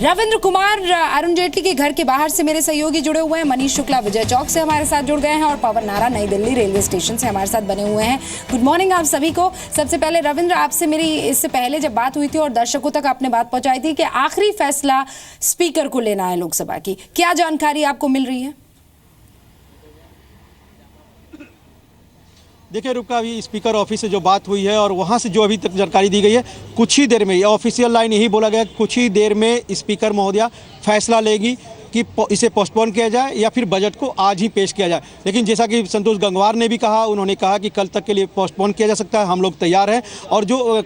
रविंद्र कुमार अरुण जेटली के घर के बाहर से मेरे सहयोगी जुड़े हुए हैं। मनीष शुक्ला विजय चौक से हमारे साथ जुड़ गए हैं और पवन नारा नई दिल्ली रेलवे स्टेशन से हमारे साथ बने हुए हैं। गुड मॉर्निंग आप सभी को। सबसे पहले रविंद्र, आपसे मेरी इससे पहले जब बात हुई थी और दर्शकों तक आपने बात पहुंचाई थी कि आखिरी फैसला स्पीकर को लेना है लोकसभा की, क्या जानकारी आपको मिल रही है? देखिए रुका, अभी स्पीकर ऑफिस से जो बात हुई है और वहाँ से जो अभी तक जानकारी दी गई है, कुछ ही देर में, यह ऑफिशियल लाइन यही बोला गया, कुछ ही देर में स्पीकर महोदया फैसला लेगी कि इसे पोस्टपोन किया जाए या फिर बजट को आज ही पेश किया जाए। लेकिन जैसा कि संतोष गंगवार ने भी कहा, उन्होंने कहा कि कल तक के लिए पोस्टपोन किया जा सकता है, हम लोग तैयार हैं। और जो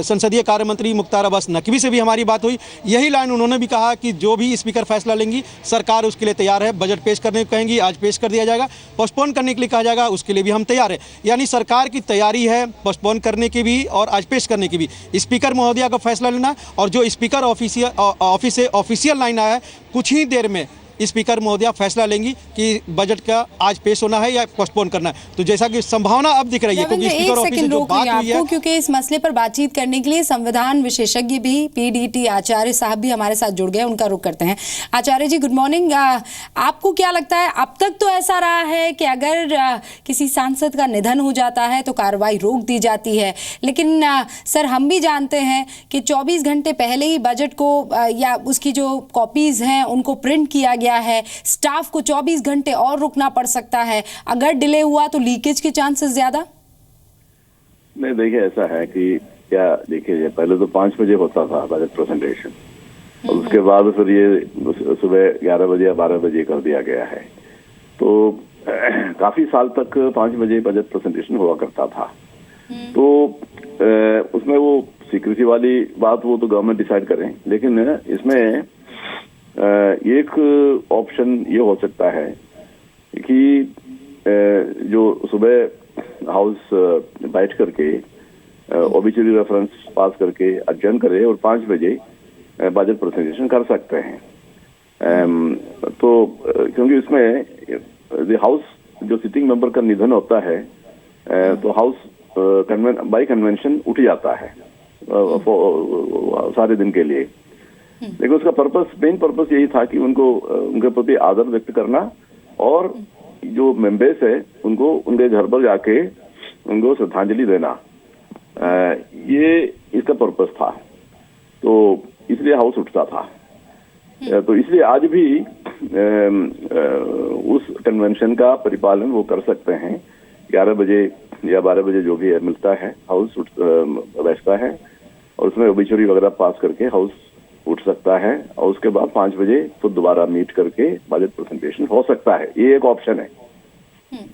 संसदीय कार्य मंत्री मुख्तार अब्बास नकवी से भी हमारी बात हुई, यही लाइन उन्होंने भी कहा कि जो भी स्पीकर फैसला लेंगी सरकार उसके लिए तैयार है। बजट पेश करने को कहेंगी, आज पेश कर दिया जाएगा। पोस्टपोन करने के लिए कहा जाएगा, उसके लिए भी हम तैयार हैं। यानी सरकार की तैयारी है पोस्टपोन करने की भी और आज पेश करने की भी। स्पीकर महोदया का फैसला लेना और जो स्पीकर ऑफिस से ऑफिशियल लाइन आया है, कुछ ही देर में स्पीकर महोदया फैसला लेंगी कि बजट का आज पेश होना है या पोस्टपोन करना है। तो जैसा कि संभावना अब दिख रही है, क्योंकि स्पीकर ऑफिस से जो बात हुई है, क्योंकि इस मसले पर बातचीत करने के लिए संविधान विशेषज्ञ भी पीडीटी आचार्य साहब भी हमारे साथ जुड़ गए, उनका रुख करते हैं। आचार्य जी गुड मॉर्निंग। आपको क्या लगता है, अब तक तो ऐसा रहा है कि अगर किसी सांसद का निधन हो जाता है तो कार्रवाई रोक दी जाती है, लेकिन सर हम भी जानते हैं कि 24 घंटे पहले ही बजट को या उसकी जो कॉपीज हैं उनको प्रिंट किया गया है। स्टाफ को 24 घंटे और रुकना पड़ सकता है। अगर डिले हुआ तो लीकेज के चांसेस ज्यादा। नहीं, देखिए ऐसा है कि क्या, देखिए पहले तो 5 बजे होता था बजट प्रेजेंटेशन और उसके बाद फिर ये सुबह 11 बजे या 12 बजे कर दिया गया है। तो काफी साल तक 5 बजे बजट प्रेजेंटेशन हुआ करता था। तो उसमें वो सीक्रेसी वाली बात वो तो गवर्नमेंट डिसाइड करें, लेकिन इसमें एक ऑप्शन ये हो सकता है कि जो सुबह हाउस बैठ करके ओबिचुरी रेफरेंस पास करके अडजर्न करे और 5 बजे बजट प्रेजेंटेशन कर सकते हैं। तो क्योंकि इसमें हाउस जो सिटिंग मेंबर का निधन होता है तो हाउस बाई कन्वेंशन उठ जाता है सारे दिन के लिए। लेकिन उसका मेन पर्पस यही था कि उनके प्रति आदर व्यक्त करना और जो मेंबर्स है उनको उनके घर पर जाके उनको श्रद्धांजलि देना, ये इसका पर्पस था। तो इसलिए हाउस उठता था। तो इसलिए आज भी उस कन्वेंशन का परिपालन वो कर सकते हैं। 11 बजे या 12 बजे जो भी मिलता है हाउस बैठता है और उसमें ओबिचुरी वगैरह पास करके हाउस उठ सकता है और उसके बाद 5 बजे तो दोबारा मीट करके बजट प्रेजेंटेशन हो सकता है। ये एक ऑप्शन है।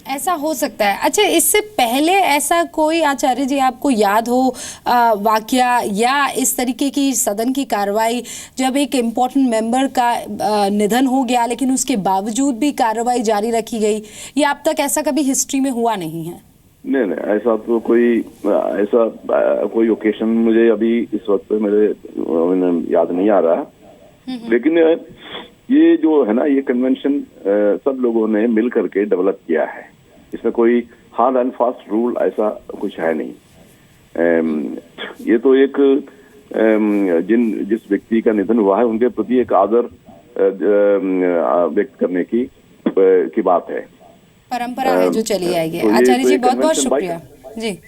ऐसा हो सकता है। अच्छा, इससे पहले ऐसा कोई आचार्य जी आपको याद हो वाकया या इस तरीके की सदन की कार्रवाई जब एक इम्पोर्टेंट मेंबर का निधन हो गया लेकिन उसके बावजूद भी कार्रवाई जारी रखी गई, या अब तक ऐसा कभी हिस्ट्री में हुआ नहीं है? नहीं, ऐसा तो कोई ओकेशन मुझे अभी इस वक्त मेरे याद नहीं आ रहा। लेकिन ये जो है ना, ये कन्वेंशन सब लोगों ने मिल करके डेवलप किया है। इसमें कोई हार्ड एंड फास्ट रूल ऐसा कुछ है नहीं। ये तो एक जिस व्यक्ति का निधन हुआ है उनके प्रति एक आदर व्यक्त करने की बात है। परंपरा है जो चली आएगी। आचार्य जी बहुत बहुत शुक्रिया जी।